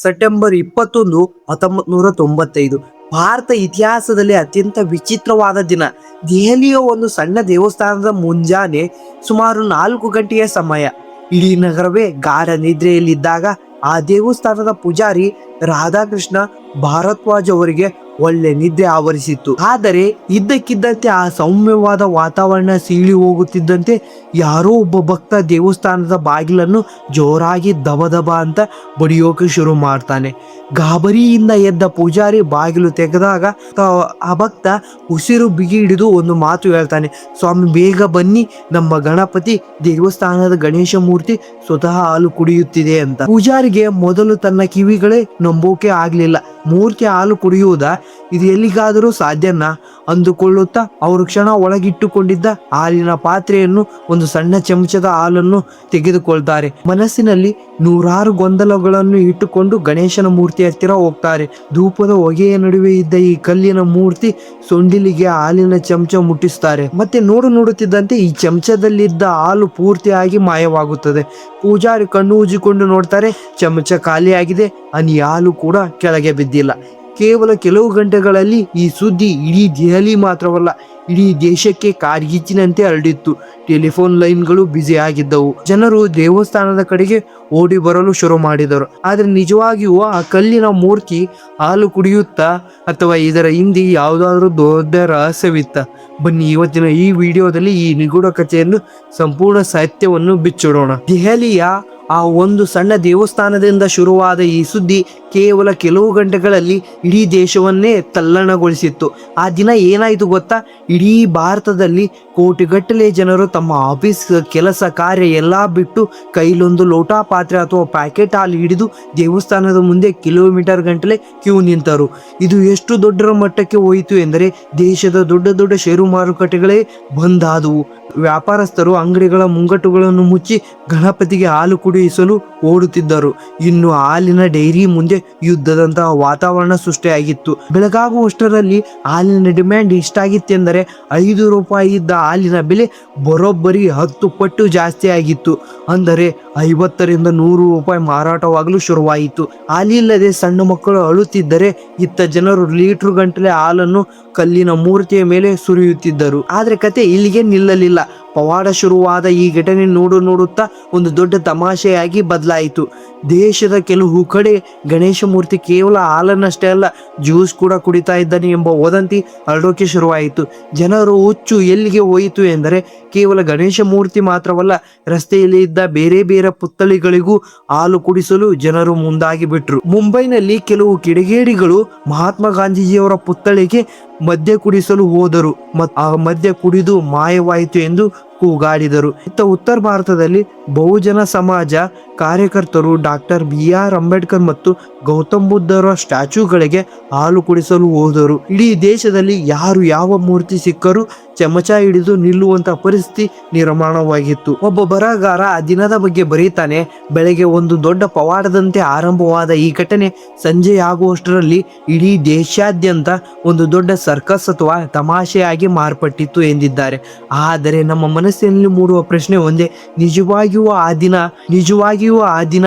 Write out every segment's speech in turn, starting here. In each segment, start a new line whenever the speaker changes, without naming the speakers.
September 21, 1995 Bharat ಇತಿಹಾಸದಲ್ಲಿ ಅತ್ಯಂತ ವಿಚಿತ್ರವಾದ ದಿನ. ದೆಹಲಿಯ ಒಂದು ಸಣ್ಣ ದೇವಸ್ಥಾನದ ಮುಂಜಾನೆ ಸುಮಾರು 4 ಗಂಟೆಯ ಸಮಯ. ಇಡೀ ನಗರವೇ ಗಾಢ ನಿದ್ರೆಯಲ್ಲಿದ್ದಾಗ ಆ ದೇವಸ್ಥಾನದ ಪೂಜಾರಿ ರಾಧಾಕೃಷ್ಣ ಭಾರದ್ವಾಜ್ ಅವರಿಗೆ ಒಳ್ಳೆ ನಿದ್ರೆ ಆವರಿಸಿತ್ತು. ಆದರೆ ಇದ್ದಕ್ಕಿದ್ದಂತೆ ಆ ಸೌಮ್ಯವಾದ ವಾತಾವರಣ ಸೀಳಿ ಹೋಗುತ್ತಿದ್ದಂತೆ ಯಾರೋ ಒಬ್ಬ ಭಕ್ತ ದೇವಸ್ಥಾನದ ಬಾಗಿಲನ್ನು ಜೋರಾಗಿ ದಬದಬ ಅಂತ ಬಡಿಯೋಕೆ ಶುರು ಮಾಡ್ತಾನೆ. ಗಾಬರಿಯಿಂದ ಎದ್ದ ಪೂಜಾರಿ ಬಾಗಿಲು ತೆಗೆದಾಗ ಆ ಭಕ್ತ ಉಸಿರು ಬಿಗಿ ಹಿಡಿದು ಒಂದು ಮಾತು ಹೇಳ್ತಾನೆ, ಸ್ವಾಮಿ ಬೇಗ ಬನ್ನಿ, ನಮ್ಮ ಗಣಪತಿ ದೇವಸ್ಥಾನದ ಗಣೇಶ ಮೂರ್ತಿ ಸ್ವತಃ ಹಾಲು ಕುಡಿಯುತ್ತಿದೆ ಅಂತ. ಪೂಜಾರಿಗೆ ಮೊದಲು ತನ್ನ ಕಿವಿಗಳೇ ನಂಬೋಕೆ ಆಗ್ಲಿಲ್ಲ. ಮೂರ್ತಿ ಹಾಲು ಕುಡಿಯುವುದಾ, ಇದು ಎಲ್ಲಿಗಾದರೂ ಸಾಧ್ಯನಾ ಅಂದುಕೊಳ್ಳುತ್ತಾ ಅವರು ಕ್ಷಣ ಒಳಗಿಟ್ಟುಕೊಂಡಿದ್ದ ಹಾಲಿನ ಪಾತ್ರೆಯನ್ನು, ಒಂದು ಸಣ್ಣ ಚಮಚದ ಹಾಲನ್ನು ತೆಗೆದುಕೊಳ್ತಾರೆ. ಮನಸ್ಸಿನಲ್ಲಿ ನೂರಾರು ಗೊಂದಲಗಳನ್ನು ಇಟ್ಟುಕೊಂಡು ಗಣೇಶನ ಮೂರ್ತಿ ಹತ್ತಿರ ಹೋಗ್ತಾರೆ. ಧೂಪದ ಹೊಗೆಯ ನಡುವೆ ಇದ್ದ ಈ ಕಲ್ಲಿನ ಮೂರ್ತಿ ಸೊಂಡಿಲಿಗೆ ಹಾಲಿನ ಚಮಚ ಮುಟ್ಟಿಸ್ತಾರೆ. ಮತ್ತೆ ನೋಡುತ್ತಿದ್ದಂತೆ ಈ ಚಮಚದಲ್ಲಿದ್ದ ಹಾಲು ಪೂರ್ತಿಯಾಗಿ ಮಾಯವಾಗುತ್ತದೆ. ಪೂಜಾರಿ ಕಣ್ಣು ಉಜ್ಜಿಕೊಂಡು ನೋಡ್ತಾರೆ, ಚಮಚ ಖಾಲಿಯಾಗಿದೆ. ಹನಿ ಹಾಲು ಕೂಡ ಕೆಳಗೆ ಬಿದ್ದಿಲ್ಲ. ಕೇವಲ ಕೆಲವು ಗಂಟೆಗಳಲ್ಲಿ ಈ ಸುದ್ದಿ ಇಡೀ ದೆಹಲಿ ಮಾತ್ರವಲ್ಲ, ಇಡೀ ದೇಶಕ್ಕೆ ಕಾಡ್ಗಿಚ್ಚಿನಂತೆ ಹರಡಿತ್ತು. ಟೆಲಿಫೋನ್ ಲೈನ್ಗಳು ಬ್ಯುಸಿ ಆಗಿದ್ದವು. ಜನರು ದೇವಸ್ಥಾನದ ಕಡೆಗೆ ಓಡಿ ಬರಲು ಶುರು ಮಾಡಿದರು. ಆದರೆ ನಿಜವಾಗಿಯೂ ಆ ಕಲ್ಲಿನ ಮೂರ್ತಿ ಹಾಲು ಕುಡಿಯುತ್ತಾ ಅಥವಾ ಇದರ ಹಿಂದೆ ಯಾವುದಾದ್ರೂ ದೊಡ್ಡ ರಹಸ್ಯವಿತ್ತ? ಬನ್ನಿ ಇವತ್ತಿನ ಈ ವಿಡಿಯೋದಲ್ಲಿ ಈ ನಿಗೂಢ ಕಥೆಯನ್ನು, ಸಂಪೂರ್ಣ ಸತ್ಯವನ್ನು ಬಿಚ್ಚಿಡೋಣ. ದೆಹಲಿಯ ಆ ಒಂದು ಸಣ್ಣ ದೇವಸ್ಥಾನದಿಂದ ಶುರುವಾದ ಈ ಸುದ್ದಿ ಕೇವಲ ಕೆಲವು ಗಂಟೆಗಳಲ್ಲಿ ಇಡೀ ದೇಶವನ್ನೇ ತಲ್ಲಣಗೊಳಿಸಿತ್ತು. ಆ ದಿನ ಏನಾಯಿತು ಗೊತ್ತಾ? ಇಡೀ ಭಾರತದಲ್ಲಿ ಕೋಟಿಗಟ್ಟಲೆ ಜನರು ತಮ್ಮ ಆಫೀಸ್, ಕೆಲಸ, ಕಾರ್ಯ ಎಲ್ಲ ಬಿಟ್ಟು ಕೈಲೊಂದು ಲೋಟ ಪಾತ್ರೆ ಅಥವಾ ಪ್ಯಾಕೆಟ್ ಹಾಲು ಹಿಡಿದು ದೇವಸ್ಥಾನದ ಮುಂದೆ ಕಿಲೋಮೀಟರ್ ಗಂಟಲೆ ಕ್ಯೂ ನಿಂತರು. ಇದು ಎಷ್ಟು ದೊಡ್ಡ ಮಟ್ಟಕ್ಕೆ ಹೋಯಿತು ಎಂದರೆ ದೇಶದ ದೊಡ್ಡ ದೊಡ್ಡ ಷೇರು ಮಾರುಕಟ್ಟೆಗಳೇ ಬಂದ್ ಆದವು. ವ್ಯಾಪಾರಸ್ಥರು ಅಂಗಡಿಗಳ ಮುಂಗಟ್ಟುಗಳನ್ನು ಮುಚ್ಚಿ ಗಣಪತಿಗೆ ಹಾಲು ಕುಡಿಸಲು ಓಡುತ್ತಿದ್ದರು. ಇನ್ನು ಹಾಲಿನ ಡೈರಿ ಮುಂದೆ ಯುದ್ಧದಂತಹ ವಾತಾವರಣ ಸೃಷ್ಟಿಯಾಗಿತ್ತು. ಬೆಳಗಾಗುವಷ್ಟರಲ್ಲಿ ಹಾಲಿನ ಡಿಮ್ಯಾಂಡ್ ಎಷ್ಟಾಗಿತ್ತೆಂದರೆ 5 ರೂಪಾಯಿ ಇದ್ದ ಹಾಲಿನ ಬೆಲೆ ಬರೋಬ್ಬರಿ 10 ಪಟ್ಟು ಜಾಸ್ತಿ ಆಗಿತ್ತು. ಅಂದರೆ 50ರಿಂದ 100 ರೂಪಾಯಿ ಮಾರಾಟವಾಗಲು ಶುರುವಾಯಿತು. ಹಾಲಿಲ್ಲದೆ ಸಣ್ಣ ಮಕ್ಕಳು ಅಳುತ್ತಿದ್ದರೆ ಇತ್ತ ಜನರು ಲೀಟರ್ ಗಂಟಲೆ ಹಾಲನ್ನು ಕಲ್ಲಿನ ಮೂರ್ತಿಯ ಮೇಲೆ ಸುರಿಯುತ್ತಿದ್ದರು. ಆದ್ರೆ ಕತೆ ಇಲ್ಲಿಗೆ ನಿಲ್ಲಲಿಲ್ಲ. ಪವಾಡ ಶುರುವಾದ ಈ ಘಟನೆ ನೋಡುತ್ತಾ ಒಂದು ದೊಡ್ಡ ತಮಾಷೆಯಾಗಿ ಬದಲಾಯಿತು. ದೇಶದ ಕೆಲವು ಕಡೆ ಗಣೇಶ ಮೂರ್ತಿ ಕೇವಲ ಹಾಲನ್ನಷ್ಟೇ ಅಲ್ಲ, ಜ್ಯೂಸ್ ಕೂಡ ಕುಡಿತಾ ಇದ್ದಾನೆ ಎಂಬ ವದಂತಿ ಹರಡೋಕೆ ಶುರುವಾಯಿತು. ಜನರು ಹುಚ್ಚು ಎಲ್ಲಿಗೆ ಹೋಯಿತು ಎಂದರೆ ಕೇವಲ ಗಣೇಶ ಮೂರ್ತಿ ಮಾತ್ರವಲ್ಲ, ರಸ್ತೆಯಲ್ಲಿ ಇದ್ದ ಬೇರೆ ಬೇರೆ ಪುತ್ಥಳಿಗಳಿಗೂ ಹಾಲು ಕುಡಿಸಲು ಜನರು ಮುಂದಾಗಿ ಬಿಟ್ರು. ಮುಂಬೈನಲ್ಲಿ ಕೆಲವು ಕಿಡಿಗೇಡಿಗಳು ಮಹಾತ್ಮ ಗಾಂಧೀಜಿಯವರ ಪುತ್ಥಳಿಗೆ ಮದ್ಯ ಕುಡಿಸಲು ಹೋದರು ಮತ್ತು ಆ ಮದ್ಯ ಕುಡಿದು ಮಾಯವಾಯಿತು ಎಂದು ಕೂಗಾಡಿದರು. ಇತ್ತ ಉತ್ತರ ಭಾರತದಲ್ಲಿ ಬಹುಜನ ಸಮಾಜ ಕಾರ್ಯಕರ್ತರು ಡಾಕ್ಟರ್ BR ಅಂಬೇಡ್ಕರ್ ಮತ್ತು ಗೌತಮ್ ಬುದ್ಧರ ಸ್ಟ್ಯಾಚ್ಯೂಗಳಿಗೆ ಹಾಲು ಕುಡಿಸಲು ಹೋದರು. ಇಡೀ ದೇಶದಲ್ಲಿ ಯಾರು ಯಾವ ಮೂರ್ತಿ ಸಿಕ್ಕರೂ ಚಮಚ ಹಿಡಿದು ನಿಲ್ಲುವಂತ ಪರಿಸ್ಥಿತಿ ನಿರ್ಮಾಣವಾಗಿತ್ತು. ಒಬ್ಬ ಬರಹಗಾರ ಆ ದಿನದ ಬಗ್ಗೆ ಬರೀತಾನೆ, ಬೆಳಗ್ಗೆ ಒಂದು ದೊಡ್ಡ ಪವಾಡದಂತೆ ಆರಂಭವಾದ ಈ ಘಟನೆ ಸಂಜೆ ಆಗುವಷ್ಟರಲ್ಲಿ ಇಡೀ ದೇಶಾದ್ಯಂತ ಒಂದು ದೊಡ್ಡ ಸರ್ಕಸ್ ಅಥವಾ ತಮಾಷೆಯಾಗಿ ಮಾರ್ಪಟ್ಟಿತ್ತು ಎಂದಿದ್ದಾರೆ. ಆದರೆ ನಮ್ಮ ಮನಸ್ಸಿನಲ್ಲಿ ಮೂಡುವ ಪ್ರಶ್ನೆ ಒಂದೇ, ನಿಜವಾಗಿಯೂ ಆ ದಿನ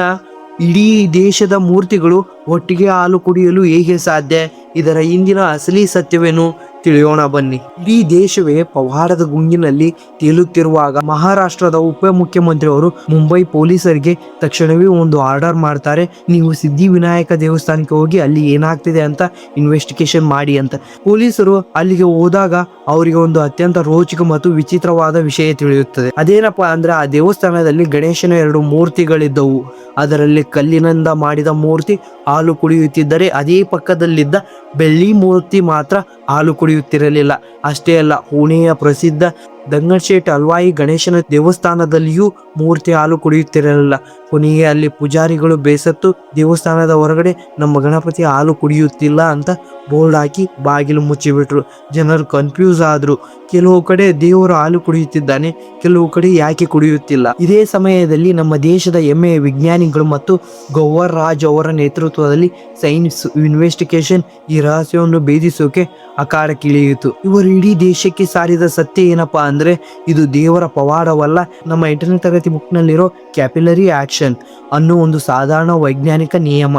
ಇಡೀ ದೇಶದ ಮೂರ್ತಿಗಳು ಒಟ್ಟಿಗೆ ಹಾಲು ಕುಡಿಯಲು ಹೇಗೆ ಸಾಧ್ಯ? ಇದರ ಹಿಂದಿನ ಅಸಲಿ ಸತ್ಯವೇನು? ತಿಳಿಯೋಣ ಬನ್ನಿ. ಇಡೀ ದೇಶವೇ ಪವಾಡದ ಗುಂಗಿನಲ್ಲಿ ತೇಲುತ್ತಿರುವಾಗ ಮಹಾರಾಷ್ಟ್ರದ ಉಪಮುಖ್ಯಮಂತ್ರಿ ಅವರು ಮುಂಬೈ ಪೊಲೀಸರಿಗೆ ತಕ್ಷಣವೇ ಒಂದು ಆರ್ಡರ್ ಮಾಡ್ತಾರೆ, ನೀವು ಸಿದ್ಧಿವಿನಾಯಕ ದೇವಸ್ಥಾನಕ್ಕೆ ಹೋಗಿ ಅಲ್ಲಿ ಏನಾಗ್ತಿದೆ ಅಂತ ಇನ್ವೆಸ್ಟಿಗೇಷನ್ ಮಾಡಿ ಅಂತ. ಪೊಲೀಸರು ಅಲ್ಲಿಗೆ ಹೋದಾಗ ಅವರಿಗೆ ಒಂದು ಅತ್ಯಂತ ರೋಚಕ ಮತ್ತು ವಿಚಿತ್ರವಾದ ವಿಷಯ ತಿಳಿಯುತ್ತದೆ. ಅದೇನಪ್ಪ ಅಂದ್ರೆ ಆ ದೇವಸ್ಥಾನದಲ್ಲಿ ಗಣೇಶನ 2 ಮೂರ್ತಿಗಳಿದ್ದವು. ಅದರಲ್ಲಿ ಕಲ್ಲಿನಿಂದ ಮಾಡಿದ ಮೂರ್ತಿ ಹಾಲು ಕುಡಿಯುತ್ತಿದ್ದರೆ ಅದೇ ಪಕ್ಕದಲ್ಲಿದ್ದ ಬೆಳ್ಳಿ ಮೂರ್ತಿ ಮಾತ್ರ ಹಾಲು ಕುಡಿಯುತ್ತಿರಲಿಲ್ಲ. ಅಷ್ಟೇ ಅಲ್ಲ, ಪುಣೆಯ ಪ್ರಸಿದ್ಧ ದಂಗನಶೇಟ್ ಹಲ್ವಾಯಿ ಗಣೇಶನ ದೇವಸ್ಥಾನದಲ್ಲಿಯೂ ಮೂರ್ತಿ ಹಾಲು ಕುಡಿಯುತ್ತಿರಲಿಲ್ಲ. ಕೊನೆಗೆ ಅಲ್ಲಿ ಪೂಜಾರಿಗಳು ಬೇಸತ್ತು ದೇವಸ್ಥಾನದ ಹೊರಗಡೆ ನಮ್ಮ ಗಣಪತಿ ಹಾಲು ಕುಡಿಯುತ್ತಿಲ್ಲ ಅಂತ ಬೋರ್ಡ್ ಹಾಕಿ ಬಾಗಿಲು ಮುಚ್ಚಿಬಿಟ್ರು. ಜನರು ಕನ್ಫ್ಯೂಸ್ ಆದ್ರು. ಕೆಲವು ಕಡೆ ದೇವರು ಹಾಲು ಕುಡಿಯುತ್ತಿದ್ದಾನೆ, ಕೆಲವು ಕಡೆ ಯಾಕೆ ಕುಡಿಯುತ್ತಿಲ್ಲ. ಇದೇ ಸಮಯದಲ್ಲಿ ನಮ್ಮ ದೇಶದ ಹೆಮ್ಮೆಯ ವಿಜ್ಞಾನಿಗಳು ಮತ್ತು ಗೌಹರ್ ರಾಜ್ ಅವರ ನೇತೃತ್ವದಲ್ಲಿ ಸೈನ್ಸ್ ಇನ್ವೆಸ್ಟಿಗೇಷನ್ ಈ ರಹಸ್ಯವನ್ನು ಭೇದಿಸೋಕೆ ಅಖಾಡಕ್ಕಿಳಿಯಿತು. ಇವರು ಇಡೀ ದೇಶಕ್ಕೆ ಸಾರಿದ ಸತ್ಯ ಏನಪ್ಪಾ ಅಂದ್ರೆ ಇದು ದೇವರ ಪವಾಡವಲ್ಲ, ನಮ್ಮ 8ನೇ ತರಗತಿ ಬುಕ್ನಲ್ಲಿರೋ ಕ್ಯಾಪಿಲರಿ ಆಕ್ಷನ್ ಅನ್ನೋ ಒಂದು ಸಾಧಾರಣ ವೈಜ್ಞಾನಿಕ ನಿಯಮ.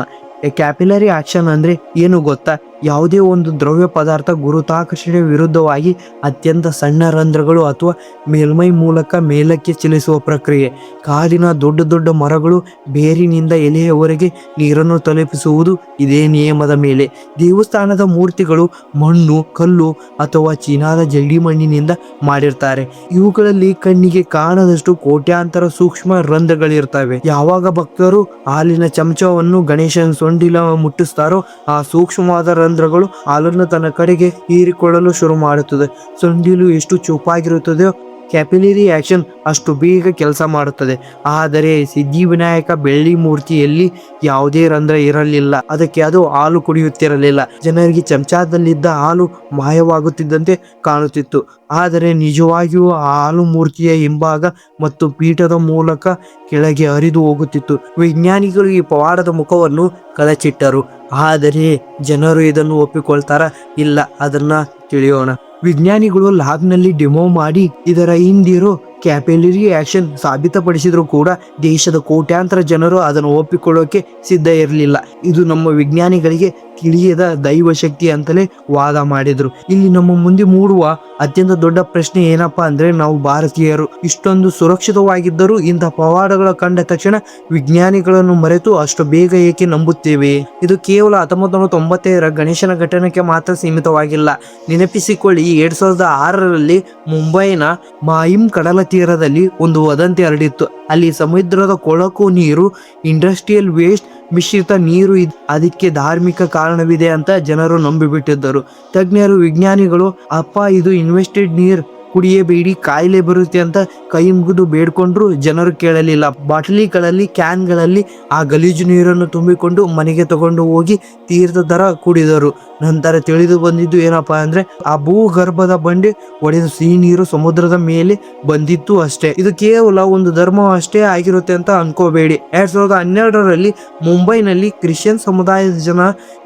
ಕ್ಯಾಪಿಲರಿ ಆಕ್ಷನ್ ಅಂದ್ರೆ ಏನು ಗೊತ್ತಾ? ಯಾವುದೇ ಒಂದು ದ್ರವ್ಯ ಪದಾರ್ಥ ಗುರುತ್ವಾಕರ್ಷಣೆ ವಿರುದ್ಧವಾಗಿ ಅತ್ಯಂತ ಸಣ್ಣ ರಂಧ್ರಗಳು ಅಥವಾ ಮೇಲ್ಮೈ ಮೂಲಕ ಮೇಲಕ್ಕೆ ಚಲಿಸುವ ಪ್ರಕ್ರಿಯೆ. ಕಾಡಿನ ದೊಡ್ಡ ದೊಡ್ಡ ಮರಗಳು ಬೇರಿನಿಂದ ಎಲೆಯವರೆಗೆ ನೀರನ್ನು ತಲುಪಿಸುವುದು ಇದೇ ನಿಯಮದ ಮೇಲೆ. ದೇವಸ್ಥಾನದ ಮೂರ್ತಿಗಳು ಮಣ್ಣು, ಕಲ್ಲು ಅಥವಾ ಚೀನಾದ ಜಲ್ಡಿ ಮಣ್ಣಿನಿಂದ ಮಾಡಿರ್ತಾರೆ. ಇವುಗಳಲ್ಲಿ ಕಣ್ಣಿಗೆ ಕಾಣದಷ್ಟು ಕೋಟ್ಯಾಂತರ ಸೂಕ್ಷ್ಮ ರಂಧ್ರಗಳಿರ್ತವೆ. ಯಾವಾಗ ಭಕ್ತರು ಹಾಲಿನ ಚಮಚವನ್ನು ಗಣೇಶನ ಸೊಂಡಿಲ ಮುಟ್ಟಿಸ್ತಾರೋ ಆ ಸೂಕ್ಷ್ಮವಾದ ರಂಧ್ರಗಳು ಹಾಲನ್ನು ತನ್ನ ಕಡೆಗೆ ಹೀರಿಕೊಳ್ಳಲು ಶುರು ಮಾಡುತ್ತದೆ. ಸೊಂಡಿಲು ಎಷ್ಟು ಚೂಪಾಗಿರುತ್ತದೆಯೋ ಕ್ಯಾಪಿಲರಿ ಆಕ್ಷನ್ ಅಷ್ಟು ಬೇಗ ಕೆಲಸ ಮಾಡುತ್ತದೆ. ಆದರೆ ಸಿದ್ಧಿವಿನಾಯಕ ಬೆಳ್ಳಿ ಮೂರ್ತಿಯಲ್ಲಿ ಯಾವುದೇ ರಂಧ್ರ ಇರಲಿಲ್ಲ. ಅದಕ್ಕೆ ಅದು ಹಾಲು ಕುಡಿಯುತ್ತಿರಲಿಲ್ಲ. ಜನರಿಗೆ ಚಮಚದಲ್ಲಿದ್ದ ಹಾಲು ಮಾಯವಾಗುತ್ತಿದ್ದಂತೆ ಕಾಣುತ್ತಿತ್ತು. ಆದರೆ ನಿಜವಾಗಿಯೂ ಆ ಹಾಲು ಮೂರ್ತಿಯ ಹಿಂಭಾಗ ಮತ್ತು ಪೀಠದ ಮೂಲಕ ಕೆಳಗೆ ಹರಿದು ಹೋಗುತ್ತಿತ್ತು. ವಿಜ್ಞಾನಿಗಳು ಈ ಪವಾಡದ ಮುಖವನ್ನು ಕಳಚಿಟ್ಟರು. ಆದರೆ ಜನರು ಇದನ್ನು ಒಪ್ಪಿಕೊಳ್ತಾರ? ಇಲ್ಲ, ಅದನ್ನ ತಿಳಿಯೋಣ. ವಿಜ್ಞಾನಿಗಳು ಲ್ಯಾಬ್ನಲ್ಲಿ ಡೆಮೋ ಮಾಡಿ ಇದರ ಹಿಂದಿರೋ ಕ್ಯಾಪಿಲರಿ ಆಕ್ಷನ್ ಸಾಬೀತಪಡಿಸಿದ್ರು ಕೂಡ ದೇಶದ ಕೋಟ್ಯಾಂತರ ಜನರು ಅದನ್ನು ಒಪ್ಪಿಕೊಳ್ಳೋಕೆ ಸಿದ್ಧ ಇರಲಿಲ್ಲ. ಇದು ನಮ್ಮ ವಿಜ್ಞಾನಿಗಳಿಗೆ ತಿಳಿಯದ ದೈವ ಶಕ್ತಿ ಅಂತಲೇ ವಾದ ಮಾಡಿದ್ರು. ಇಲ್ಲಿ ನಮ್ಮ ಮುಂದೆ ಮೂಡುವ ಅತ್ಯಂತ ದೊಡ್ಡ ಪ್ರಶ್ನೆ ಏನಪ್ಪಾ ಅಂದ್ರೆ, ನಾವು ಭಾರತೀಯರು ಇಷ್ಟೊಂದು ಸುರಕ್ಷಿತವಾಗಿದ್ದರೂ ಇಂಥ ಪವಾಡಗಳ ಕಂಡ ತಕ್ಷಣ ವಿಜ್ಞಾನಿಗಳನ್ನು ಮರೆತು ಅಷ್ಟು ಬೇಗ ಏಕೆ ನಂಬುತ್ತೇವೆ? ಇದು ಕೇವಲ 1995 ಗಣೇಶನ ಘಟನೆಗೆ ಮಾತ್ರ ಸೀಮಿತವಾಗಿಲ್ಲ. ನೆನಪಿಸಿಕೊಳ್ಳಿ, 2006ರಲ್ಲಿ ಮುಂಬೈನ ಮಾಯಿಮ್ ಕಡಲ ತೀರದಲ್ಲಿ ಒಂದು ವದಂತಿ ಹರಡಿತ್ತು. ಅಲ್ಲಿ ಸಮುದ್ರದ ಕೊಳಕು ನೀರು, ಇಂಡಸ್ಟ್ರಿಯಲ್ ವೇಸ್ಟ್ ಮಿಶ್ರಿತ ನೀರು ಅದಕ್ಕೆ ಧಾರ್ಮಿಕ ಕಾರಣವಿದೆ ಅಂತ ಜನರು ನಂಬಿಬಿಟ್ಟಿದ್ದರು. ತಜ್ಞರು, ವಿಜ್ಞಾನಿಗಳು ಅಪ್ಪ ಇದು ಇನ್ವೆಸ್ಟೆಡ್ ನೀರು, ಕುಡಿಯಬೇಡಿ, ಕಾಯಿಲೆ ಬರುತ್ತೆ ಅಂತ ಕೈ ಮುಗಿದು ಬೇಡ್ಕೊಂಡ್ರು ಜನರು ಕೇಳಲಿಲ್ಲ. ಬಾಟಲಿಗಳಲ್ಲಿ, ಕ್ಯಾನ್ಗಳಲ್ಲಿ ಆ ಗಲೀಜು ನೀರನ್ನು ತುಂಬಿಕೊಂಡು ಮನೆಗೆ ತಗೊಂಡು ಹೋಗಿ ತೀರ್ಥದ ದರ ಕುಡಿದರು. ನಂತರ ತಿಳಿದು ಬಂದಿದ್ದು ಏನಪ್ಪಾ ಅಂದ್ರೆ, ಆ ಭೂಗರ್ಭದ ಬಂಡೆ ಒಡೆದ ಸಿಹಿ ನೀರು ಸಮುದ್ರದ ಮೇಲೆ ಬಂದಿತ್ತು ಅಷ್ಟೇ. ಇದು ಕೇವಲ ಒಂದು ಧರ್ಮ ಅಷ್ಟೇ ಆಗಿರುತ್ತೆ ಅಂತ ಅನ್ಕೋಬೇಡಿ. 2012ರಲ್ಲಿ ಮುಂಬೈನಲ್ಲಿ ಕ್ರಿಶ್ಚಿಯನ್ ಸಮುದಾಯದ ಜನ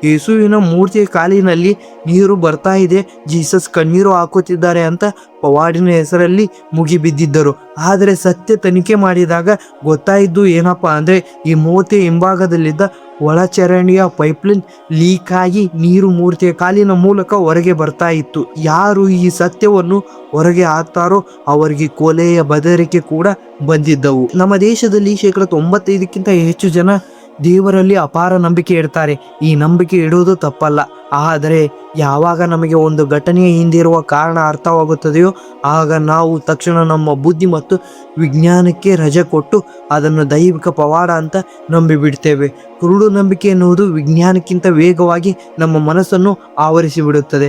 ಯೇಸುವಿನ ಮೂರ್ತಿಯ ಕಾಲಿನಲ್ಲಿ ನೀರು ಬರ್ತಾ ಇದೆ, ಜೀಸಸ್ ಕಣ್ಣೀರು ಹಾಕುತ್ತಿದ್ದಾರೆ ಅಂತ ಪವಾಡಿನ ಹೆಸರಲ್ಲಿ ಮುಗಿಬಿದ್ದಿದ್ದರು. ಆದರೆ ಸತ್ಯ ತನಿಖೆ ಮಾಡಿದಾಗ ಗೊತ್ತಾಯಿದ್ದು ಏನಪ್ಪಾ ಅಂದ್ರೆ, ಈ ಮೂರ್ತಿಯ ಹಿಂಭಾಗದಲ್ಲಿದ್ದ ಒಳಚರಂಡಿಯ ಪೈಪ್ಲೈನ್ ಲೀಕ್ ಆಗಿ ನೀರು ಮೂರ್ತಿಯ ಕಾಲಿನ ಮೂಲಕ ಹೊರಗೆ ಬರ್ತಾ ಇತ್ತು. ಯಾರು ಈ ಸತ್ಯವನ್ನು ಹೊರಗೆ ಹಾಕ್ತಾರೋ ಅವರಿಗೆ ಕೊಲೆಯ ಬೆದರಿಕೆ ಕೂಡ ಬಂದಿದ್ದವು. ನಮ್ಮ ದೇಶದಲ್ಲಿ 95% ಹೆಚ್ಚು ಜನ ದೇವರಲ್ಲಿ ಅಪಾರ ನಂಬಿಕೆ ಇಡ್ತಾರೆ. ಈ ನಂಬಿಕೆ ಇಡುವುದು ತಪ್ಪಲ್ಲ. ಆದರೆ ಯಾವಾಗ ನಮಗೆ ಒಂದು ಘಟನೆಯ ಹಿಂದಿರುವ ಕಾರಣ ಅರ್ಥವಾಗುತ್ತದೆಯೋ ಆಗ ನಾವು ತಕ್ಷಣ ನಮ್ಮ ಬುದ್ಧಿ ಮತ್ತು ವಿಜ್ಞಾನಕ್ಕೆ ರಜೆ ಕೊಟ್ಟು ಅದನ್ನು ದೈವಿಕ ಪವಾಡ ಅಂತ ನಂಬಿಬಿಡ್ತೇವೆ. ಕುರುಡು ನಂಬಿಕೆ ಎನ್ನುವುದು ವಿಜ್ಞಾನಕ್ಕಿಂತ ವೇಗವಾಗಿ ನಮ್ಮ ಮನಸ್ಸನ್ನು ಆವರಿಸಿಬಿಡುತ್ತದೆ.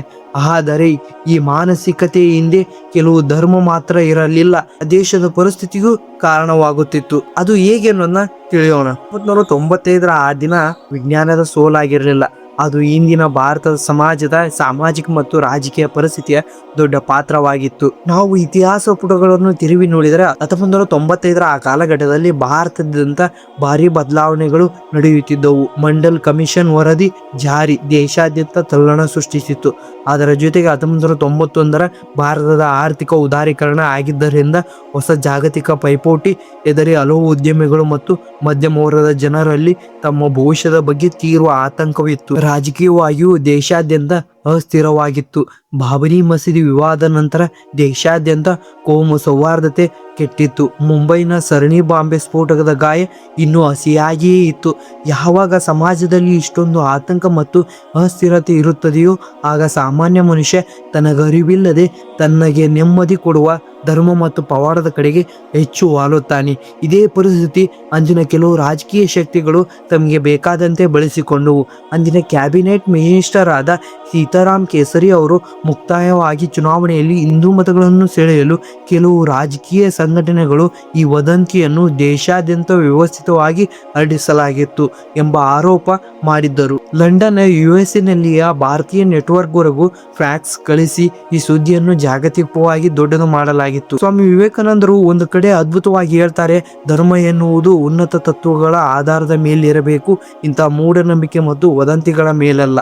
ಆದರೆ ಈ ಮಾನಸಿಕತೆಯ ಹಿಂದೆ ಕೆಲವು ಧರ್ಮ ಮಾತ್ರ ಇರಲಿಲ್ಲ, ದೇಶದ ಪರಿಸ್ಥಿತಿಗೂ ಕಾರಣವಾಗುತ್ತಿತ್ತು. ಅದು ಹೇಗೆ ಅನ್ನೋದನ್ನ ತಿಳಿಯೋಣ. 1995ರ ಆ ದಿನ ವಿಜ್ಞಾನದ ಸೋಲಾಗಿರಲಿಲ್ಲ, ಅದು ಇಂದಿನ ಭಾರತದ ಸಮಾಜದ ಸಾಮಾಜಿಕ ಮತ್ತು ರಾಜಕೀಯ ಪರಿಸ್ಥಿತಿಯ ದೊಡ್ಡ ಪಾತ್ರವಾಗಿತ್ತು. ನಾವು ಇತಿಹಾಸ ಪುಟಗಳನ್ನು ತಿರುವಿ ನೋಡಿದರೆ 1995ರ ಆ ಕಾಲಘಟ್ಟದಲ್ಲಿ ಭಾರತದಾದ್ಯಂತ ಭಾರಿ ಬದಲಾವಣೆಗಳು ನಡೆಯುತ್ತಿದ್ದವು. ಮಂಡಲ್ ಕಮಿಷನ್ ವರದಿ ಜಾರಿ ದೇಶಾದ್ಯಂತ ತಲ್ಲಣ ಸೃಷ್ಟಿಸಿತ್ತು. ಅದರ ಜೊತೆಗೆ 1991ರ ಭಾರತದ ಆರ್ಥಿಕ ಉದಾರೀಕರಣ ಆಗಿದ್ದರಿಂದ ಹೊಸ ಜಾಗತಿಕ ಪೈಪೋಟಿ ಎದುರಿ ಹಲವು ಉದ್ಯಮಿಗಳು ಮತ್ತು ಮಧ್ಯಮ ವರ್ಗದ ಜನರಲ್ಲಿ ತಮ್ಮ ಭವಿಷ್ಯದ ಬಗ್ಗೆ ತೀವ್ರ ಆತಂಕವಿತ್ತು. ರಾಜಕೀಯವಾಗಿಯೂ ದೇಶಾದ್ಯಂತ ಅಸ್ಥಿರವಾಗಿತ್ತು. ಬಾಬರಿ ಮಸೀದಿ ವಿವಾದ ನಂತರ ದೇಶಾದ್ಯಂತ ಕೋಮು ಸೌಹಾರ್ದತೆ ಕೆಟ್ಟಿತ್ತು. ಮುಂಬೈನ ಸರಣಿ ಬಾಂಬೆ ಸ್ಫೋಟದ ಗಾಯ ಇನ್ನೂ ಹಸಿಯಾಗಿಯೇ ಇತ್ತು. ಯಾವಾಗ ಸಮಾಜದಲ್ಲಿ ಇಷ್ಟೊಂದು ಆತಂಕ ಮತ್ತು ಅಸ್ಥಿರತೆ ಇರುತ್ತದೆಯೋ ಆಗ ಸಾಮಾನ್ಯ ಮನುಷ್ಯ ತನಗರಿವಿಲ್ಲದೆ ತನಗೆ ನೆಮ್ಮದಿ ಕೊಡುವ ಧರ್ಮ ಮತ್ತು ಪವಾಡದ ಕಡೆಗೆ ಹೆಚ್ಚು ವಾಲುತ್ತಾನೆ. ಇದೇ ಪರಿಸ್ಥಿತಿ ಅಂದಿನ ಕೆಲವು ರಾಜಕೀಯ ಶಕ್ತಿಗಳು ತಮಗೆ ಬೇಕಾದಂತೆ ಬಳಸಿಕೊಂಡವು. ಅಂದಿನ ಕ್ಯಾಬಿನೆಟ್ ಮಿನಿಸ್ಟರ್ ಆದ ಸೀತಾರಾಮ್ ಕೇಸರಿ ಅವರು ಮುಕ್ತಾಯವಾಗಿ ಚುನಾವಣೆಯಲ್ಲಿ ಹಿಂದೂ ಮತಗಳನ್ನು ಸೆಳೆಯಲು ಕೆಲವು ರಾಜಕೀಯ ಸಂಘಟನೆಗಳು ಈ ವದಂತಿಯನ್ನು ದೇಶಾದ್ಯಂತ ವ್ಯವಸ್ಥಿತವಾಗಿ ಹರಡಿಸಲಾಗಿತ್ತು ಎಂಬ ಆರೋಪ ಮಾಡಿದ್ದರು. ಲಂಡನ್, USA-ನಲ್ಲಿಯ ಭಾರತೀಯ ನೆಟ್ವರ್ಕ್ವರೆಗೂ ಫ್ಯಾಕ್ಸ್ ಕಳಿಸಿ ಈ ಸುದ್ದಿಯನ್ನು ಜಾಗತಿಕವಾಗಿ ದೊಡ್ಡದು ಮಾಡಲಾಗಿತ್ತು. ಸ್ವಾಮಿ ವಿವೇಕಾನಂದರು ಒಂದು ಕಡೆ ಅದ್ಭುತವಾಗಿ ಹೇಳ್ತಾರೆ, ಧರ್ಮ ಎನ್ನುವುದು ಉನ್ನತ ತತ್ವಗಳ ಆಧಾರದ ಮೇಲಿರಬೇಕು, ಇಂಥ ಮೂಢನಂಬಿಕೆ ಮತ್ತು ವದಂತಿಗಳ ಮೇಲಲ್ಲ.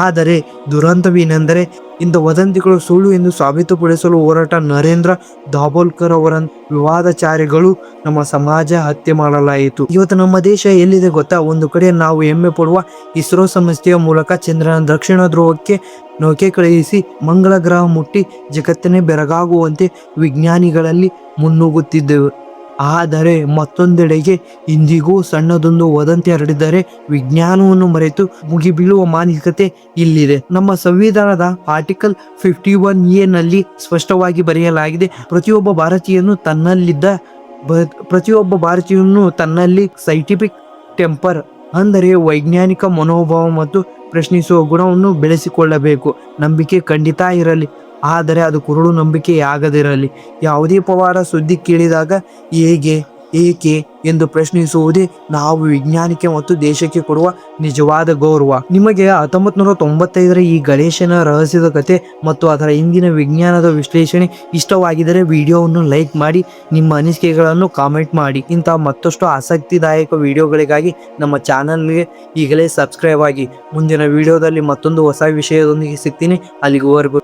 ಆದರೆ ದುರಂತವೇನೆಂದರೆ ಇಂಥ ವದಂತಿಗಳು ಸುಳ್ಳು ಎಂದು ಸಾಬೀತುಪಡಿಸಲು ಹೋರಾಟ. ನರೇಂದ್ರ ದಾಭೋಲ್ಕರ್ ಅವರ ವಿವಾದಾಚಾರಿಗಳು ನಮ್ಮ ಸಮಾಜ ಹತ್ಯೆ ಮಾಡಲಾಯಿತು. ಇವತ್ತು ನಮ್ಮ ದೇಶ ಎಲ್ಲಿದೆ ಗೊತ್ತಾ? ಒಂದು ಕಡೆ ನಾವು ಹೆಮ್ಮೆ ಪಡುವ ಇಸ್ರೋ ಸಂಸ್ಥೆಯ ಮೂಲಕ ಚಂದ್ರನ ದಕ್ಷಿಣ ಧ್ರುವಕ್ಕೆ ನೌಕೆ ಕಳುಹಿಸಿ ಮಂಗಳ ಗ್ರಹ ಮುಟ್ಟಿ ಜಗತ್ತನ್ನೇ ಬೆರಗಾಗುವಂತೆ ವಿಜ್ಞಾನಿಗಳಲ್ಲಿ ಮುನ್ನುಗ್ಗುತ್ತಿದ್ದೆವು. ಆದರೆ ಮತ್ತೊಂದೆಡೆಗೆ ಇಂದಿಗೂ ಸಣ್ಣದೊಂದು ವದಂತಿ ಹರಡಿದರೆ ವಿಜ್ಞಾನವನ್ನು ಮರೆತು ಮುಗಿಬೀಳುವ ಮಾನಸಿಕತೆ ಇಲ್ಲಿದೆ. ನಮ್ಮ ಸಂವಿಧಾನದ ಆರ್ಟಿಕಲ್ 51A ನಲ್ಲಿ ಸ್ಪಷ್ಟವಾಗಿ ಬರೆಯಲಾಗಿದೆ, ಪ್ರತಿಯೊಬ್ಬ ಭಾರತೀಯನು ತನ್ನಲ್ಲಿ ಸೈಂಟಿಫಿಕ್ ಟೆಂಪರ್ ಅಂದರೆ ವೈಜ್ಞಾನಿಕ ಮನೋಭಾವ ಮತ್ತು ಪ್ರಶ್ನಿಸುವ ಗುಣವನ್ನು ಬೆಳೆಸಿಕೊಳ್ಳಬೇಕು. ನಂಬಿಕೆ ಖಂಡಿತ ಇರಲಿ, ಆದರೆ ಅದು ಕುರುಡು ನಂಬಿಕೆಯಾಗದಿರಲಿ. ಯಾವುದೇ ಪವಾಡ ಸುದ್ದಿ ಕೇಳಿದಾಗ ಹೇಗೆ, ಏಕೆ ಎಂದು ಪ್ರಶ್ನಿಸುವುದೇ ನಾವು ವಿಜ್ಞಾನಕ್ಕೆ ಮತ್ತು ದೇಶಕ್ಕೆ ಕೊಡುವ ನಿಜವಾದ ಗೌರವ. ನಿಮಗೆ 1995ರ ಈ ಗಣೇಶನ ರಹಸ್ಯದ ಕಥೆ ಮತ್ತು ಅದರ ಹಿಂದಿನ ವಿಜ್ಞಾನದ ವಿಶ್ಲೇಷಣೆ ಇಷ್ಟವಾಗಿದ್ದರೆ ವಿಡಿಯೋವನ್ನು ಲೈಕ್ ಮಾಡಿ, ನಿಮ್ಮ ಅನಿಸಿಕೆಗಳನ್ನು ಕಾಮೆಂಟ್ ಮಾಡಿ. ಇಂತಹ ಮತ್ತಷ್ಟು ಆಸಕ್ತಿದಾಯಕ ವಿಡಿಯೋಗಳಿಗಾಗಿ ನಮ್ಮ ಚಾನಲ್ಗೆ ಈಗಲೇ ಸಬ್ಸ್ಕ್ರೈಬ್ ಆಗಿ. ಮುಂದಿನ ವಿಡಿಯೋದಲ್ಲಿ ಮತ್ತೊಂದು ಹೊಸ ವಿಷಯದೊಂದಿಗೆ ಸಿಗ್ತೀನಿ. ಅಲ್ಲಿವರೆಗೂ